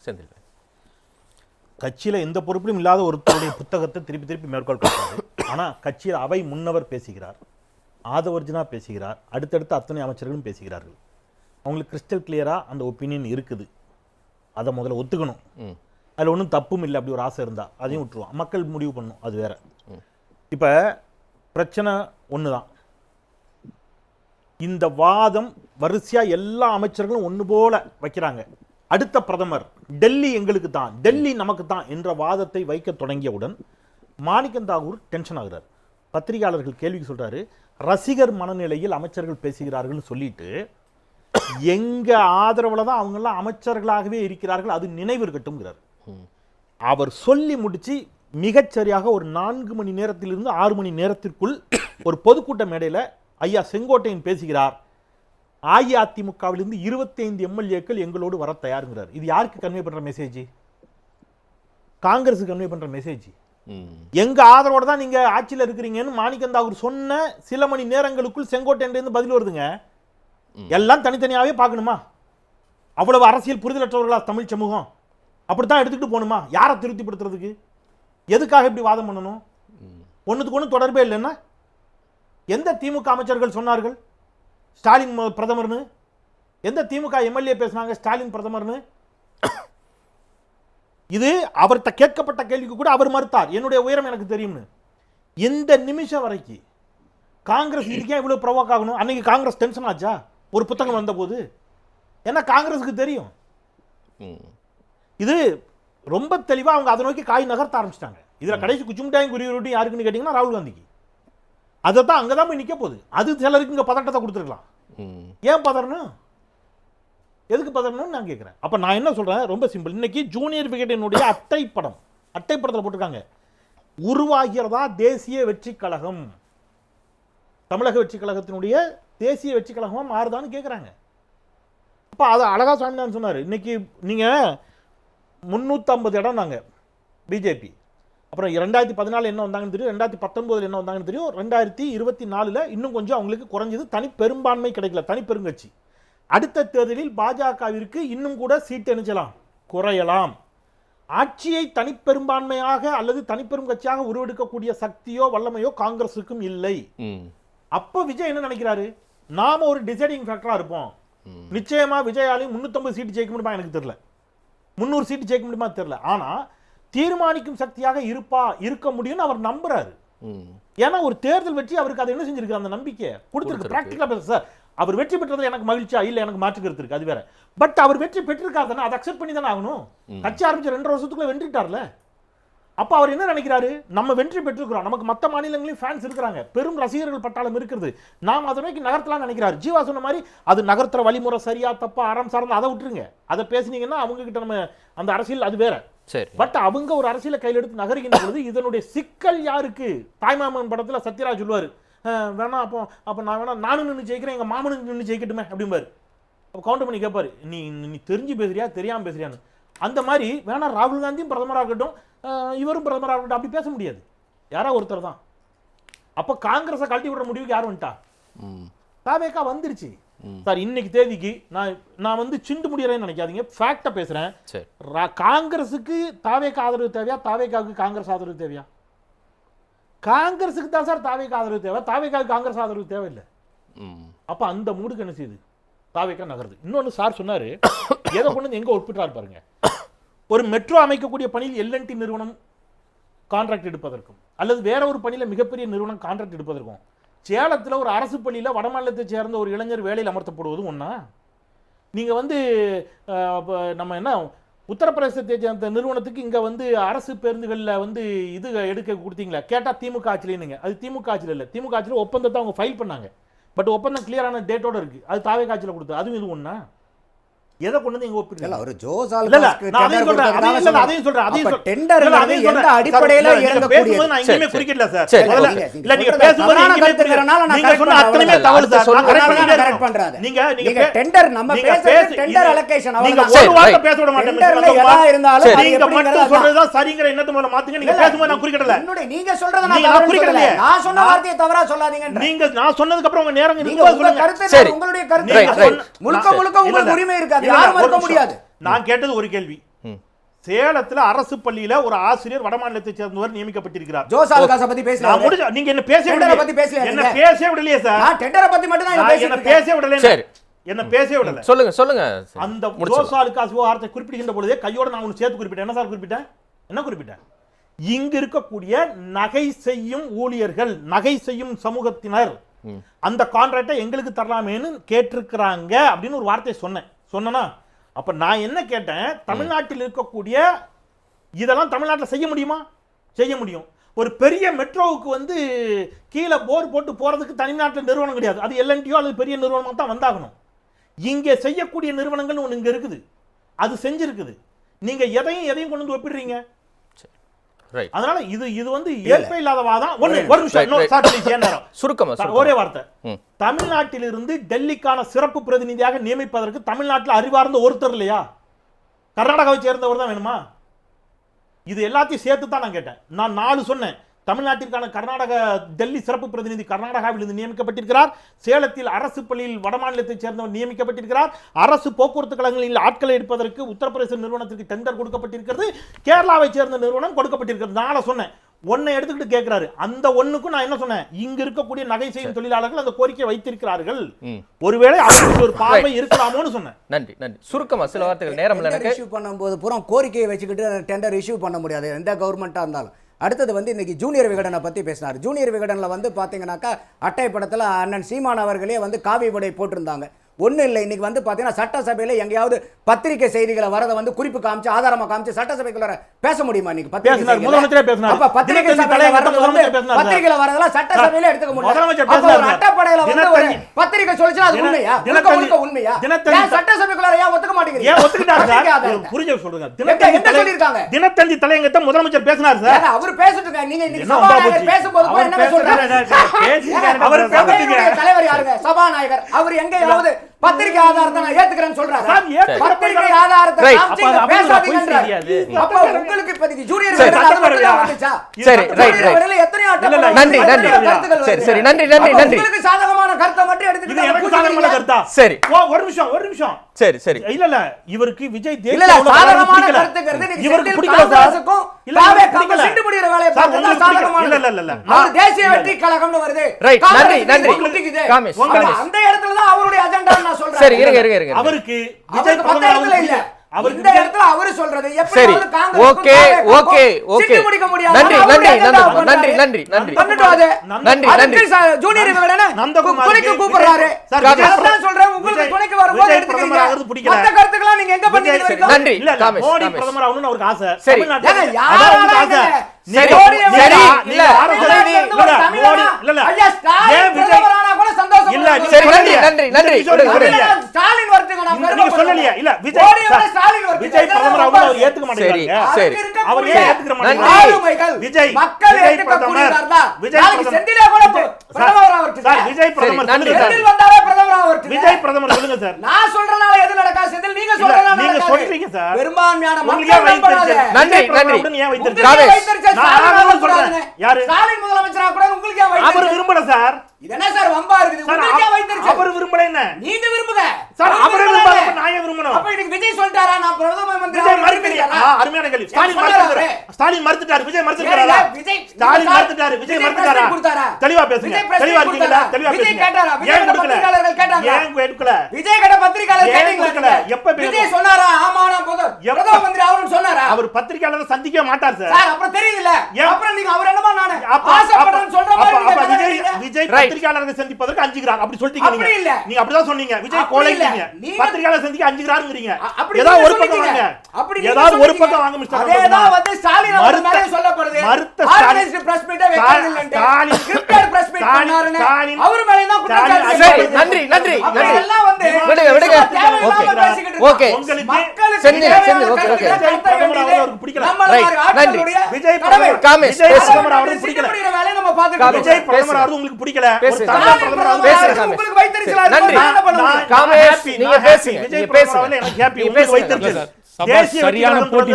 செந்தில் கட்சியில் எந்த பொறுப்பிலும் இல்லாத ஒருத்தருடைய புத்தகத்தை திருப்பி திருப்பி மேற்கோள் காட்டுறாரு. ஆனால் கட்சியில் அவை முன்னவர் பேசுகிறார், ஆதவர்ஜனா பேசுகிறார், அடுத்தடுத்த அத்தனை அமைச்சர்களும் பேசுகிறார்கள். அவங்களுக்கு கிறிஸ்டல் கிளியராக அந்த ஒப்பீனியன் இருக்குது. அதை முதல்ல ஒத்துக்கணும். அதில் ஒன்றும் தப்பும் இல்லை. அப்படி ஒரு ஆசை இருந்தால் அதையும் விட்டுருவோம், மக்கள் முடிவு பண்ணணும், அது வேற. இப்போ பிரச்சனை ஒன்று தான். இந்த வாதம் வரிசையாக எல்லா அமைச்சர்களும் ஒன்று போல வைக்கிறாங்க. அடுத்த பிரதமர் டெல்லி எங்களுக்கு தான், டெல்லி நமக்கு தான் என்ற வாதத்தை வைக்க தொடங்கியவுடன் மாணிக்கம் தாகூர் டென்ஷன் ஆகுறார். பத்திரிகையாளர்கள் கேள்விக்கு சொல்றாரு, ரசிகர் மனநிலையில் அமைச்சர்கள் பேசுகிறார்கள் சொல்லிட்டு எங்க ஆதரவுல தான் அவங்க எல்லாம் அமைச்சர்களாகவே இருக்கிறார்கள், அது நினைவு இருக்கட்டும்ங்கிறார். அவர் சொல்லி முடிச்சு மிகச்சரியாக ஒரு 4 மணி நேரத்திலிருந்து 6 மணி நேரத்திற்குள் ஒரு பொதுக்கூட்ட மேடையில் ஐயா செங்கோட்டையன் பேசுகிறார், அஇஅதிமுகவிலிருந்து 25 எம்எல்ஏக்கள் எங்களோடு வர தயாருங்கிறார். இது யாருக்கு கன்வே பண்ற மெசேஜ்? காங்கிரஸுக்கு கன்வே பண்ற மெசேஜ். எங்க ஆதரவோட தான் நீங்க ஆட்சியில் இருக்கிறீங்கன்னு மாணிக்கம் தாகூர் சொன்ன சில மணி நேரங்களுக்குள் செங்கோட்டையன் பதில் வருதுங்க. எல்லாம் தனித்தனியாவே பார்க்கணுமா? அவ்வளவு அரசியல் புரிதலற்றவர்களா தமிழ் சமூகம்? அப்படித்தான் எடுத்துக்கிட்டு போகணுமா? யாரை திருப்திப்படுத்துறதுக்கு? எதுக்காக இப்படி வாதம் பண்ணணும்? ஒன்றுத்துக்கு ஒன்று தொடர்பே இல்லைன்னா எந்த திமுக அமைச்சர்கள் சொன்னார்கள் ஸ்டாலின் பிரதமர்னு? எந்த திமுக எம்எல்ஏ பேசினாங்க ஸ்டாலின் பிரதமர்னு? இது அவர்கிட்ட கேட்கப்பட்ட கேள்விக்கு கூட அவர் மறுத்தார், என்னுடைய உயரம் எனக்கு தெரியும்னு. இந்த நிமிஷம் வரைக்கும் காங்கிரஸ் இதுக்கே இவ்வளவு ப்ரொவோக் ஆகணும்? அன்னைக்கு காங்கிரஸ் டென்ஷன் ஆச்சா ஒரு புத்தகம் வந்த போது? ஏன்னா காங்கிரஸுக்கு தெரியும் இது ரொம்ப தெளிவா. அவங்க அதை நோக்கி காய் நகர்த்த ஆரம்பிச்சிட்டாங்க. இதுல கடைசி குச்சுமிட்டாயும் குறியீடு யாருக்குன்னு கேட்டீங்கன்னா ராகுல் காந்திக்கு. அதை தான் அங்கதான் போய் நிக்க போகுது. அது சிலருக்கு இங்க பதட்டத்தை கொடுத்துருக்கலாம். ஏன் பதறணும்? எதுக்கு பதறணும்னு நான் கேட்கிறேன். அப்ப நான் என்ன சொல்றேன், ரொம்ப சிம்பிள். இன்னைக்கு ஜூனியர் விகடனுடைய அட்டைப்படத்தில் போட்டிருக்காங்க, உருவாகிறதா தேசிய வெற்றி கழகம், தமிழக வெற்றி கழகத்தினுடைய தேசிய வெற்றி கழகமா மாறுதான்னு கேட்குறாங்க. அப்போ அதை அழகா சுவாமிநாதன் சொன்னார். இன்னைக்கு நீங்க 350 இடம் நாங்க பிஜேபி, அப்புறம் 2014 என்ன வந்தாங்கன்னு தெரியும், 2019 என்ன வந்தாங்கன்னு தெரியும், 2024 இன்னும் கொஞ்சம் அவங்களுக்கு குறைஞ்சது, தனி பெரும்பான்மை கிடைக்கல, தனி பெருங்கட்சி. அடுத்த தேர்தலில் பாஜகவிற்கு இன்னும் கூட சீட்டு நினைச்சலாம், குறையலாம். ஆட்சியை தனிப்பெரும்பான்மையாக அல்லது தனிப்பெரும் கட்சியாக உருவெடுக்கக்கூடிய சக்தியோ வல்லமையோ காங்கிரசுக்கும் இல்லை. அப்ப விஜய் என்ன நினைக்கிறாரு, நாம ஒரு டிசைடிங் ஃபேக்டரா இருப்போம். நிச்சயமா விஜயாலையும் 350 சீட்டு ஜெயிக்க முடியுமா எனக்கு தெரியல, 300 சீட்டு ஜெயிக்க முடியுமா தெரியல. ஆனா தீர்மானிக்கும் சக்தியாக இருக்க முடியும்னு அவர் நம்புறாரு. ஏன்னா ஒரு தேர்தல் வெற்றி அவருக்கு அதை என்ன செஞ்சிருக்கு, அந்த நம்பிக்கை கொடுத்திருக்கு. பிராக்டிகலா பேச சார், அவர் வெற்றி பெற்றது எனக்கு மகிழ்ச்சியா இல்ல, எனக்கு மாற்றுக்கிறது இருக்கு, அது வேற. பட் அவர் வெற்றி பெற்றிருக்காரு, அதை அக்செப்ட் பண்ணி தானே ஆகணும். கட்சி ஆரம்பிச்ச 2 வருஷத்துக்குள்ள வென்றிட்டார்ல. அப்ப அவர் என்ன நினைக்கிறாரு, நம்ம வெற்றி பெற்றிருக்கிறோம், நமக்கு மற்ற மாநிலங்களையும் ஃபேன்ஸ் இருக்கிறாங்க, பெரும் ரசிகர்கள் பட்டாளம் இருக்கிறது, நாம் அதை நோக்கி நகர்த்தலாம் நினைக்கிறாரு. ஜீவா சொன்ன மாதிரி அது நகர்த்துற வழிமுறை சரியா தப்பா அறம் சார்ந்து அதை விட்டுருங்க. அதை பேசுனீங்கன்னா அவங்க கிட்ட நம்ம அந்த அரசியல் அது வேற. பட் அவங்க ஒரு அரசியலை கையில் எடுத்து நகர்கின்ற பொழுது இதனுடைய சிக்கல் யாருக்கு? தாய்மாமன் படத்துல சத்யராஜ் சொல்லுவாரு, வேணா அப்போ நான் வேணா நானும் நின்று ஜெயிக்கிறேன், எங்க மாமனுக்கு நின்று ஜெயிக்கட்டுமே அப்படிம்பாரு. அப்போ கவுண்டர் பண்ணி கேட்பாரு, நீ தெரிஞ்சு பேசுறியா தெரியாம பேசுறியான்னு. அந்த மாதிரி வேணா ராகுல் காந்தியும் பிரதமராக இருக்கட்டும், இவரும் பிரதமராக இருக்கட்டும், அப்படி பேச முடியாது. யாரா ஒருத்தர் தான். அப்போ காங்கிரஸை கழட்டி விடுற முடிவுக்கு யார் வந்துட்டா? தாவேகா வந்துருச்சு சார். இன்னைக்கு தேதிக்கு நான் வந்து சிண்டு முடியறேன்னு நினைக்காதீங்க, ஃபேக்டா பேசுறேன். காங்கிரஸுக்கு தாவேகா ஆதரவு தேவையா, தாவேகாவுக்கு காங்கிரஸ் ஆதரவு தேவையா? காங்கிரஸுக்கு தான் சார் தாவேகா ஆதரவு தேவை, தாவேகாவுக்கு காங்கிரஸ் ஆதரவு தேவையில்லை. அப்ப அந்த மூடுக்கு என்ன செய்யுது, தாவேகா நகருது. இன்னொன்னு சார் சொன்னாரு, எதை கொண்டு எங்க ஒப்பிட்டாரு பாருங்க. ஒரு மெட்ரோ அமைக்கக்கூடிய பணியில் எல்என்டி நிறுவனம் கான்ட்ராக்ட் எடுப்பதற்கும் அல்லது வேற ஒரு பணியில மிகப்பெரிய நிறுவனம் கான்ட்ராக்ட் எடுப்பதற்கும், சேலத்தில் ஒரு அரசு பள்ளியில் வடமாநிலத்தை சேர்ந்த ஒரு இளைஞர் வேலையில் அமர்த்தப்படுவதும் ஒன்றா? நீங்கள் வந்து நம்ம என்ன உத்தரப்பிரதேசத்தை சேர்ந்த நிறுவனத்துக்கு இங்கே வந்து அரசு பேருந்துகளில் வந்து இது எடுக்க கொடுத்தீங்களா கேட்டால் திமுக ஆட்சியிலேனுங்க. அது திமுக ஆட்சியில் இல்லை, திமுக ஆட்சியில் ஒப்பந்தத்தை அவங்க ஃபைல் பண்ணாங்க. பட் ஒப்பந்தம் கிளியரான டேட்டோட இருக்குது, அது தாவே காட்சியில் கொடுத்தது. அதுவும் இது ஒன்றா? எதை கொண்டு வந்து எங்க ஒப்பிடுறீங்க? ஒரு ஜோசால் அதையும் சொல்றேன் டெண்டர் எந்த அடிப்படையில இறங்கக்கூடியது நான் எங்கேயுமே குறிக்கல சார். இல்ல நீங்க பேசும்போது நீங்க சொன்ன அத்தனையுமே தவறு சார். கரெக்ட் பண்றாங்க. நீங்க டெண்டர் நம்ம பேசுறது டெண்டர் அலோகேஷன், நீங்க ஒரு வார்த்தை பேச விட மாட்டீங்க. எதா இருந்தாலும் நீங்க மட்டும் சொல்றதா சரிங்கற எண்ணத்தை முதல்ல மாத்துங்க. நீங்க பேசும்போது நான் குறிக்கல. நீங்க சொல்றத நான் குறிக்கல. நான் சொன்ன வார்த்தையை தவறா சொல்லாதீங்க. நீங்க நான் சொன்னதுக்கு அப்புறம் உங்க நேரம் நீங்க சொல்லுங்க. உங்களுடைய கருத்து முழுக்க முழுக்க உங்களுக்கு உரிமை இருக்கு. நான் கேட்டது ஒரு கேள்வி, சேலத்துல அரசு பள்ளியில ஒரு ஆசிரியர் வடமாநிலத்தை சேர்ந்தவர் நியமிக்கப்பட்டிருக்கிறார். ஜோஸ் ஆலுகாஸை பத்தி பேசல. நீங்க என்ன பேசவே விடலையே. என்ன பேசவே விடலையே சார். நான் டெண்டரை பத்தி மட்டும் தான் பேசிட்டேன். என்ன பேசவே விடலையே. சரி, என்ன பேசவே விடல. சொல்லுங்க. அந்த ஜோஸ் ஆலுகாஸ் வார்த்தை குறிப்பிடுகின்ற பொழுதே கையோட நான் ஒன்னு சேர்த்து குறிப்பிட்டேன். என்ன சார் குறிப்பிட்டேன்? என்ன குறிப்பிட்டேன்? இங்க இருக்கக்கூடிய நகை செய்யும் ஊழியர்கள், நகை செய்யும் சமூகத்தினர் அந்த கான்ட்ராக்டை எங்களுக்கு தரலாமேன்னு கேட்டிருக்கிறாங்க அப்படின்னு ஒரு வார்த்தை சொன்னேனா? அப்ப நான் என்ன கேட்டேன், தமிழ்நாட்டில் இருக்கக்கூடிய இதெல்லாம் தமிழ்நாட்டில் செய்ய முடியுமா? செய்ய முடியும். ஒரு பெரிய மெட்ரோவுக்கு வந்து கீழே போர் போட்டு போறதுக்கு தமிழ்நாட்டில் நிறுவனம் கிடையாது. அது எல்என்டியோ அல்லது பெரிய நிறுவனமாக தான் வந்தாகணும். இங்கே செய்யக்கூடிய நிறுவனங்கள் ஒன்று இங்கே இருக்குது, அது செஞ்சிருக்குது. நீங்க எதையும் கொண்டு வந்து ஒப்பிடுறீங்க. அதனால இது வந்து ஏற்பே இல்லாத வாதம். ஒரு நிமிஷம் சுருக்கமா ஒரே வார்த்தை. தமிழ்நாட்டிலிருந்து டெல்லிக்கான சிறப்பு பிரதிநிதியாக நியமிப்பதற்கு தமிழ்நாட்டில் அறிவார்ந்த ஒருத்தர் இல்லையா? கர்நாடகாவை சேர்ந்தவர் தான் வேணுமா? இது எல்லாத்தையும் சேர்த்து தான் நான் கேட்டேன். நான் 4 சொன்னேன். தமிழ்நாட்டிற்கான கர்நாடக டெல்லி சிறப்பு பிரதிநிதி கர்நாடகாவில் இருந்து நியமிக்கப்பட்டிருக்கிறார். சேலத்தில் அரசு பள்ளியில் வடமாநிலத்தைச் சேர்ந்தவர் நியமிக்கப்பட்டிருக்கிறார். அரசு போக்குவரத்து கழகங்களில் ஆட்களை எடுப்பதற்கு உத்தரப்பிரதேச நிறுவனத்திற்கு டெண்டர் கொடுக்கப்பட்டிருக்கிறது. கேரளாவை சேர்ந்த நிறுவனம் கொடுக்கப்பட்டிருக்கிறது. நான் சொன்னேன். ஒன்னை எடுத்துக்கிட்டு கேட்கிறாரு. அந்த ஒண்ணுக்கும் நான் என்ன சொன்னேன், இங்க இருக்கக்கூடிய நகை செய்யும் தொழிலாளர்கள் அந்த கோரிக்கை வைத்திருக்கிறார்கள், ஒருவேளை அப்படி ஒரு பார்வை இருக்கலாமோன்னு சொன்னேன். நன்றி. சிறுக்கமா சில வார்த்தைகள் நேரம் இல்லை. எனக்கு இஷ்யூ பண்ணும்போது பூரா கோரிக்கையை வச்சுக்கிட்டு டெண்டர் இஷ்யூ பண்ண முடியாது எந்த கவர்மெண்ட்டாக இருந்தாலும். அடுத்தது வந்து இன்னைக்கு ஜூனியர் விகடனை பற்றி பேசினார். ஜூனியர் விகடனில் வந்து பார்த்தீங்கன்னாக்கா அட்டை படத்தில் அண்ணன் சீமான் அவர்களே வந்து காவி உடை போட்டிருந்தாங்க. ஒன்றும் இல்லை, இன்னைக்கு வந்து பார்த்தீங்கன்னா சட்டசபையில் எங்கேயாவது பத்திரிகை செய்திகளை வரதை வந்து குறிப்பு காமிச்சு ஆதாரமாக காமிச்சு சட்டசபைக்குள்ள பேச முடியுமா? இன்னைக்கு பத்திரிகைகளை வரதெல்லாம் சட்டசபையில எடுத்துக்க முடியும். அட்டப்படையில வந்து ஒரு பத்திரிகை சொல்லிச்சுன்னா அது உண்மையா? உண்மையா? சட்டசபைக்குள்ள ஏன் ஒத்துக்க மாட்டேங்கிறீங்க? தினத்தந்தி தலையங்கத்தை முதலமைச்சர் பேசினார் சார். அவர் பேசிட்டு இருக்காங்க. நீங்க இன்னைக்கு பேசும்போது என்ன சொல்றாங்க? தலைவர் யாருங்க? சபாநாயகர். அவர் எங்கேயாவது பத்திரிகை ஆதாரத்தை நான் ஏத்துக்கிறேன்னு சொல்றாரு. பத்திரிகை ஆதாரத்தை பேசாதீங்கன்றாரு. அப்ப உங்களுக்கு இப்போதைக்கு ஜூனியர் வந்துச்சா? சரி, ரைட். நன்றி. சரி, நன்றி. உங்களுக்கு சாதகமான கருத்தை மட்டும் எடுத்துக்கிட்டு எனக்கு சாதகமான கருத்தா? சரி, ஒரு நிமிஷம். சரி. இல்ல இவருக்கு விஜய் சாதகமான கருத்துக்கிறது இவருக்கு பிடிக்கல சார். இல்ல சிண்டு முடியற வேலைய பார்த்தா சாதகமான இல்ல அவர் தேசிய வெற்றி கழகம்னு வருது. ரைட். நன்றி. காமேஷ், அந்த இடத்துல தான் அவருடைய அஜெண்டா நான் சொல்றேன். சரி, இருங்க. அவருக்கு விஜய் பதவியில இல்ல. அவர் இந்த இடத்துல அவரு சொல்றது எப்படி காங்கிரஸ் ஓகே. முடிக்க முடியாது. நன்றி. நன்றி. ஜூனியர் விகடன துணைக்கு கூப்பிடுறாரு. நான் சொல்றேன் உங்களுக்கு துணைக்கு வரும்போது எடுத்துக்கிறீங்க. மத்த கருத்துக்களை நீங்க எங்க பண்ணீங்க? நன்றி. காமேஷ், மோடி பிரதமர் ஆகணும்னு அவருக்கு ஆசை. தமிழ்நாட்டுல யாராவது ஆசை? சரி, இல்ல ஐயா ஸ்டாலின் பிரதமரானா கூட சந்தோஷம் இல்ல. சரி, நன்றி. ஸ்டாலின் வரதுக்கு நான் நீங்க சொல்லலையா? இல்ல விஜய் பிரதமர் ஆகணும்னு அவர் ஏத்துக்க மாட்டேங்கிறாங்க. சரி. அவர் ஏன் ஏத்துக்க மாட்டேங்கிறாங்க? விஜய் மக்கள் ஏத்துக்க கூடியவர்தா. நாளைக்கு செந்திலே கூட பிரதமர் ஆவர்த்து சார். விஜய் பிரதமர் செந்தில் வந்தாலே பிரதமர் ஆவர்த்து. விஜய் பிரதமர் சொல்லுங்க சார். நான் சொல்றனால எது நடக்கா? செந்தில் நீங்க சொல்றனால நீங்க சொல்றீங்க சார். பெரும்பான்மையான மக்கள் நம்பறாங்க. நன்றி. ஏன் வைத்திருக்காங்க? ஸ்டாலின் முதலமைச்சரா கூட உங்களுக்கு ஏன் வைத்திருக்காங்க? அவர் விரும்பல சார். இது என்ன சார் வம்பா இருக்குது? உங்களுக்கு ஏன் வைத்திருக்காங்க? அவர் விரும்பல என்ன? நீங்க விரும்புங்க சார். அவர் விரும்பல நான் ஏன் விரும்பணும்? அப்ப இன்னைக்கு விஜய் சொல்றாரா நான் பிரதம மந்திரி விஜய் மறுக்கறியா? அருமையான கேள்வி. ஸ்டாலின் மறுத்துட்டாரு. விஜய் மறுத்துட்டாரா? ஸ்டாலின் மறுத்துட்டாரு. விஜய் மறுத்துட்டாரா? தெளிவா பேசுங்க. தெளிவா இருக்கீங்களா? தெளிவா பேசுங்க. விஜய் கேட்டாரா? விஜய் பத்திரிகையாளர்கள் கேட்டாங்க. ஏன் கேட்கல? விஜய் கிட்ட பத்திரிகையாளர் கேட்டீங்களா? எப்ப விஜய் சொன்னாரா? ஆமா நான் பிரதம மந்திரி ஆவணும்னு சொன்னாரா? அவர் பத்திரிகையாளரை சந்திக்க மாட்டார் சார். சார் அப்புறம் தெரியுதுல. அப்புறம் நீங்க அவர் என்னமா நானே ஆசைப்படுறேன்னு சொல்ற மாதிரி விஜய் பத்திரிகையாளரை சந்திப்பதற்கு அஞ்சுகிறார் அப்படி சொல்லிட்டீங்க. நீங்க அப்படிதான் சொன்னீங்க. விஜய் கோழைங்க. பத்திரிகையாளர் சந்திக்க அஞ்சுகிறாருங்கறீங்க. ஏதாவது ஒரு பக்கம் வாங்க. ஏதாவது ஒரு பக்கம் வாங்க மிஸ்டர். அதேதான் வந்து ஸ்டாலின் அவர் மேல சொல்லப்படுது. ஆர்கனைஸ்ட் பிரஸ் மீட்டே வைக்கிறது இல்ல. ஸ்டாலின் ஸ்கிரிப்டட் பிரஸ் மீட் பண்ணாருன்னு அவர் மேல தான் குற்றச்சாட்டு. சரி, நன்றி. எல்லாம் வந்து விடுங்க. ஓகே. மக்களுக்கு செந்தில் ஓகே. அவருக்கு பிடிக்கல. நன்றி. விஜய் காமேஷ் பிரதமர் அவருக்கு பிடிக்கல. வேலைய நம்ம பாத்துக்கலாம். விஜய் பிரதமர் அவருக்கு உங்களுக்கு பிடிக்கல. ஒரு தமிழ் பிரதமர் பேசுங்க. உங்களுக்கு வைத்திருச்சல. நன்றி. காமேஷ் நீங்க பேசுங்க. விஜய் பிரதமர் எனக்கு ஹேப்பி. உங்களுக்கு வைத்திருச்சு. தேசிய சரியான போட்டி